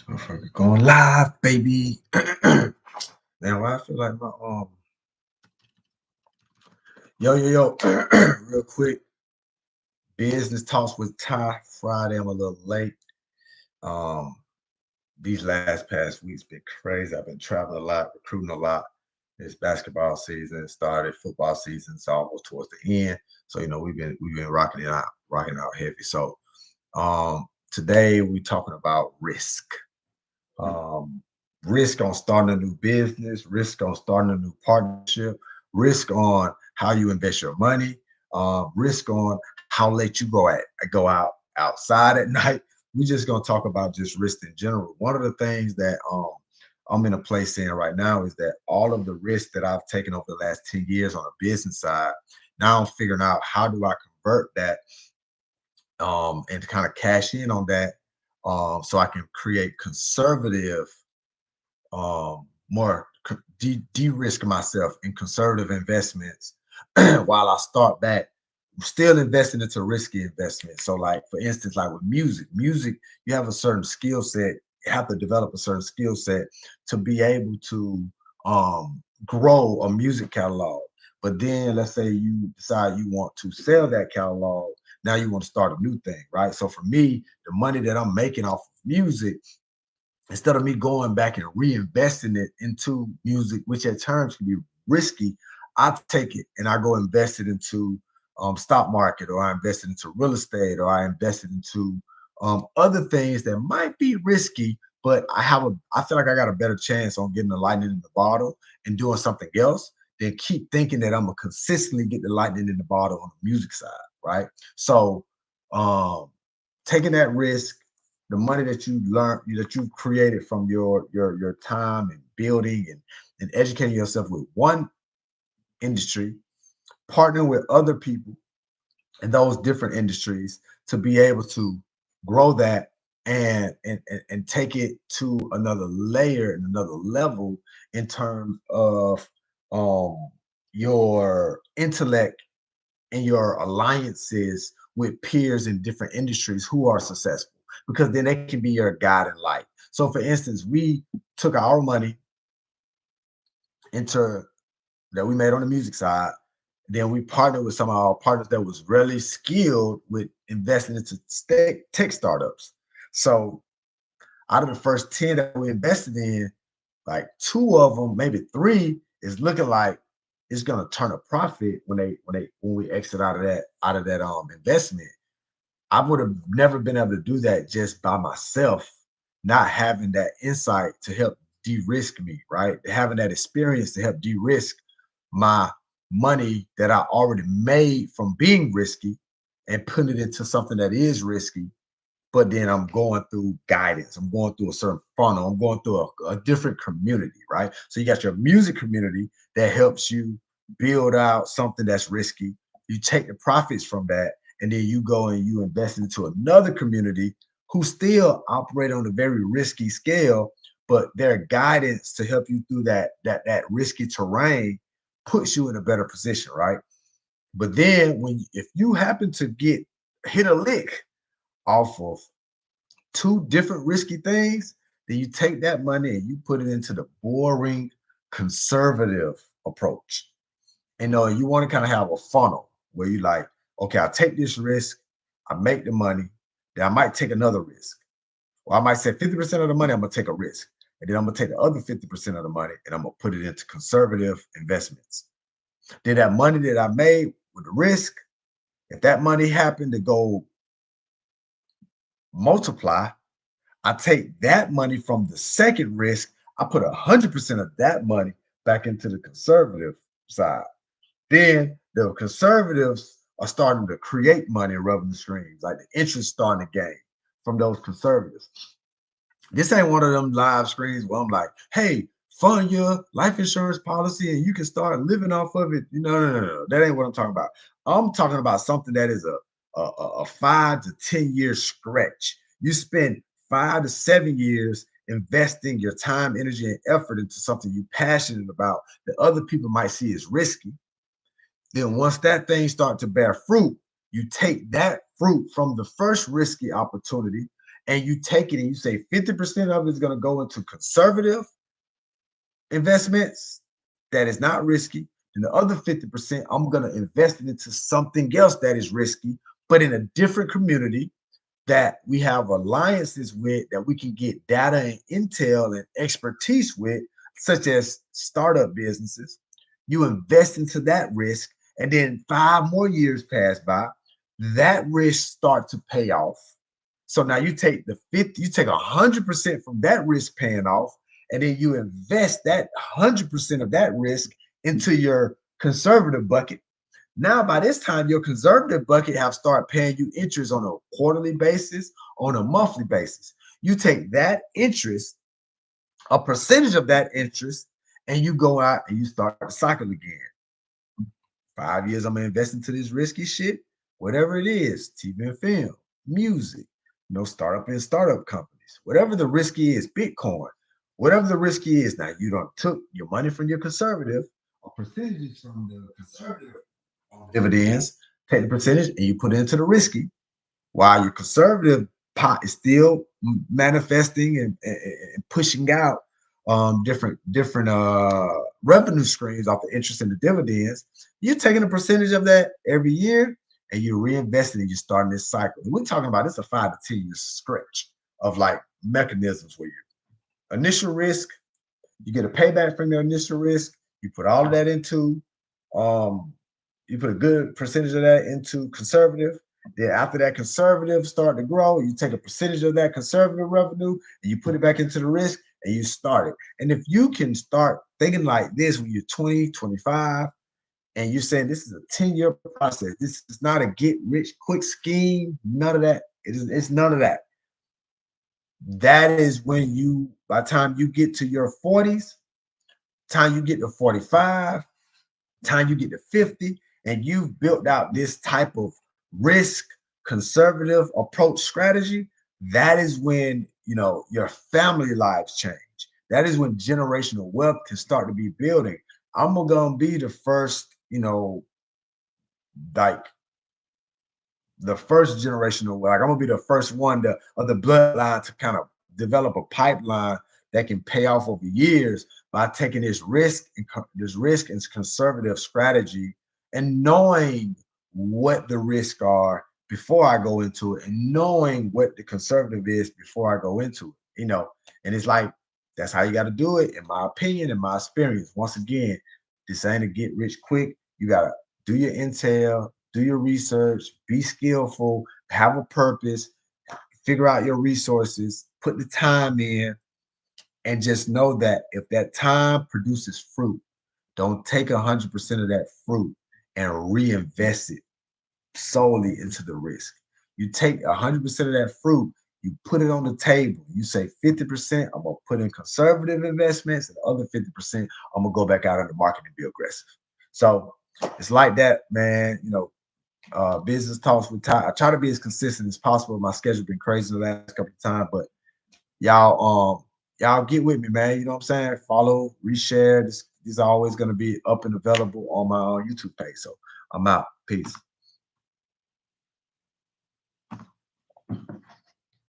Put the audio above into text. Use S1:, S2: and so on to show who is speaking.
S1: Motherfucker going live, baby. Now I feel like my yo, real quick. Business talks with Ty Friday. I'm a little late. Um, these last past weeks been crazy. I've been traveling a lot, recruiting a lot. It's basketball season started, football season's almost towards the end. So we've been rocking it out heavy. So today we talking about risk. um, risk on starting a new business, risk on starting a new partnership, risk on how you invest your money, risk on how late you go out outside at night. We're just gonna talk about just risk in general. One of the things that I'm in a place in right now is that all of the risks that I've taken over the last 10 years on a business side, now I'm figuring out how do I convert that and kind of cash in on that so I can create conservative more de-risk myself in conservative investments while I start back still investing into risky investments. So like for instance, like with music, you have a certain skill set, you have to develop a certain skill set to be able to grow a music catalog. But then let's say you decide you want to sell that catalog. Now you want to start a new thing, right? So for me, the money that I'm making off of music, instead of me going back and reinvesting it into music, which at times can be risky, I take it and I go invest it into stock market, or I invest it into real estate, or I invest it into other things that might be risky, but I feel like I got a better chance on getting the lightning in the bottle and doing something else than keep thinking that I'm gonna consistently get the lightning in the bottle on the music side, right? So um, taking that risk, the money that you learn that you've created from your time and building and educating yourself with one industry, partnering with other people in those different industries to be able to grow that and take it to another layer and another level in terms of um your intellect and your alliances with peers in different industries who are successful, because then they can be your guiding light. So for instance, we took our money into that we made on the music side. Then we partnered with some of our partners that was really skilled with investing into tech startups. So out of the first 10 that we invested in, like two of them, maybe three, is looking like it's gonna turn a profit when we exit out of that investment. I would have never been able to do that just by myself, not having that insight to help de-risk me, right? Having that experience to help de-risk my money that I already made from being risky and putting it into something that is risky, but then I'm going through guidance. I'm going through a certain funnel. I'm going through a different community, right? So you got your music community that helps you build out something that's risky. You take the profits from that, and then you go and you invest into another community who still operate on a very risky scale, but their guidance to help you through that risky terrain puts you in a better position, right? But then if you happen to get hit a lick off of two different risky things, then you take that money and you put it into the boring conservative approach. And you want to kind of have a funnel where you like, okay, I take this risk, I make the money, then I might take another risk. Or I might say 50% of the money, I'm gonna take a risk. And then I'm gonna take the other 50% of the money and I'm gonna put it into conservative investments. Then that money that I made with the risk, if that money happened to go multiply, I take that money from the second risk. I put 100% of that money back into the conservative side. Then the conservatives are starting to create money in revenue streams, like the interest starting to gain from those conservatives. This ain't one of them live screens where I'm like, hey, fund your life insurance policy and you can start living off of it. No. That ain't what I'm talking about. I'm talking about something that is a 5 to 10 year stretch. You spend 5 to 7 years investing your time, energy, and effort into something you're passionate about that other people might see as risky. Then once that thing starts to bear fruit, you take that fruit from the first risky opportunity and you take it and you say 50% of it is going to go into conservative investments that is not risky, and the other 50% I'm going to invest it into something else that is risky, but in a different community that we have alliances with, that we can get data and intel and expertise with, such as startup businesses. You invest into that risk, and then 5 more years pass by. That risk start to pay off. So now you take the 50, you take 100% from that risk paying off, and then you invest that 100% of that risk into your conservative bucket. Now, by this time, your conservative bucket have started paying you interest on a quarterly basis, on a monthly basis. You take that interest, a percentage of that interest, and you go out and you start the cycle again. 5 years, I'm gonna invest into this risky shit, whatever it is, TV and film, music, startup and startup companies, whatever the risky is, Bitcoin, whatever the risky is. Now you don't took your money from your conservative, or percentages from the conservative dividends, take the percentage and you put it into the risky, while your conservative pot is still manifesting and pushing out different revenue streams off the interest and the dividends. You're taking a percentage of that every year and you're reinvesting and you're starting this cycle. And we're talking about this a 5 to 10 year stretch of like mechanisms where your initial risk, you get a payback from your initial risk, you put all of that into um, you put a good percentage of that into conservative. Then after that conservative start to grow, you take a percentage of that conservative revenue and you put it back into the risk and you start it. And if you can start thinking like this when you're 20, 25, and you're saying this is a 10-year process, this is not a get rich quick scheme, none of that. It's none of that. That is when you, by the time you get to your 40s, time you get to 45, time you get to 50, and you've built out this type of risk conservative approach strategy, that is when your family lives change. That is when generational wealth can start to be building. I'm gonna be the first, like the first generational, like I'm gonna be the first one of the bloodline to kind of develop a pipeline that can pay off over years by taking this risk and conservative strategy, and knowing what the risks are before I go into it, and knowing what the conservative is before I go into it. And it's like that's how you got to do it, in my opinion, in my experience. Once again, this ain't a get rich quick. You gotta do your intel, do your research, be skillful, have a purpose, figure out your resources, put the time in, and just know that if that time produces fruit, don't take 100% of that fruit and reinvest it solely into the risk. You take 100% of that fruit, you put it on the table. You say 50%, I'm gonna put in conservative investments, and the other 50%, I'm gonna go back out in the market and be aggressive. So it's like that, man. Business talks with Ty. I try to be as consistent as possible. My schedule's been crazy the last couple of times, but y'all get with me, man. You know what I'm saying? Follow, reshare. This is always going to be up and available on my YouTube page. So I'm out. Peace.